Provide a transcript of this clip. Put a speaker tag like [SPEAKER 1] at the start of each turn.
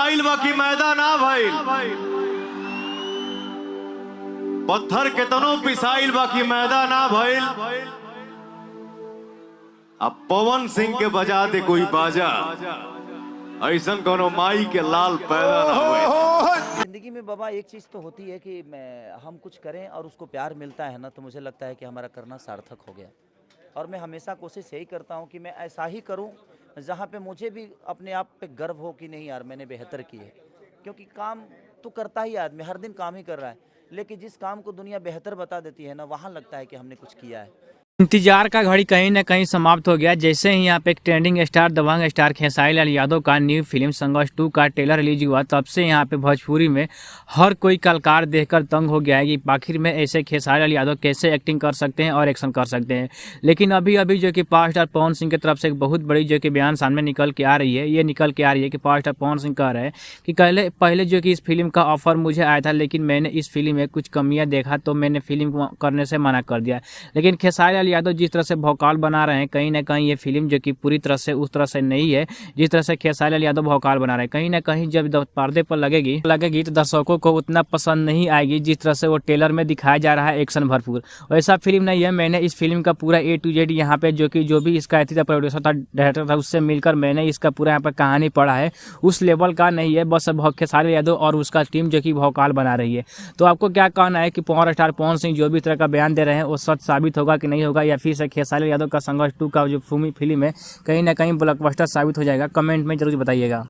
[SPEAKER 1] पिसाइल बाकी मैदा ना भइल, पत्थर केतनो पिसाइल बाकी मैदा ना भइल। अब पवन सिंह के बजा दे कोई बाजा, ऐसा कोनो माई के लाल पैदा ना हुए।
[SPEAKER 2] जिंदगी में बाबा एक चीज़ तो होती है कि हम कुछ करें और उसको प्यार मिलता है ना, तो मुझे लगता है कि हमारा करना सार्थक हो गया। और मैं हमेशा कोशिश यही करता हूँ कि मैं ऐसा ही करूँ जहाँ पे मुझे भी अपने आप पे गर्व हो कि नहीं यार मैंने बेहतर की है। क्योंकि काम तो करता ही आदमी, हर दिन काम ही कर रहा है, लेकिन जिस काम को दुनिया बेहतर बता देती है ना, वहाँ लगता है कि हमने कुछ किया है।
[SPEAKER 3] इंतजार का घड़ी कहीं न कहीं समाप्त हो गया। जैसे ही यहाँ पे एक ट्रेंडिंग स्टार दबंग स्टार खेसारी लाल यादव का न्यू फिल्म संघर्ष 2 का ट्रेलर रिलीज हुआ, तब से यहाँ पे भोजपुरी में हर कोई कलाकार देखकर तंग हो गया है कि आखिर में ऐसे खेसारी लाल यादव कैसे एक्टिंग कर सकते हैं और एक्शन कर सकते हैं। लेकिन अभी अभी जो कि पावर स्टार पवन सिंह की तरफ से एक बहुत बड़ी जो कि बयान सामने निकल के आ रही है। ये निकल के आ रही है कि पावर स्टार पवन सिंह कह रहे हैं कि पहले जो कि इस फिल्म का ऑफर मुझे आया था, लेकिन मैंने इस फिल्म में कुछ कमियाँ देखा तो मैंने फिल्म करने से मना कर दिया। लेकिन खेसारी लाल यादव जिस तरह से भौकाल बना रहे हैं, कहीं ना कहीं ये फिल्म जो कि पूरी तरह से उस तरह से नहीं है जिस तरह से खेसारी लाल यादव भौकाल बना रहे हैं। कहीं ना कहीं जब पर्दे पर लगेगी तो दर्शकों को उतना पसंद नहीं आएगी जिस तरह से वो ट्रेलर में दिखाया जा रहा है एक्शन भरपूर। वैसा फिल्म नहीं है। मैंने इस फिल्म का पूरा A to Z यहाँ पे जो भी इसका था, प्रोड्यूसर था, डायरेक्टर था, उससे मिलकर मैंने इसका पूरा यहाँ पर कहानी पढ़ा है। उस लेवल का नहीं है, बस खेसारी यादव और उसका टीम जो कि भौकाल बना रही है। तो आपको क्या कहना है कि पावर स्टार पवन सिंह जो भी तरह का बयान दे रहे हैं वो सच साबित होगा कि नहीं होगा, या फिर से खेसारी यादव का संघर्ष 2 का जो फिल्म है कहीं ना कहीं ब्लॉकबस्टर साबित हो जाएगा? कमेंट में जरूर बताइएगा।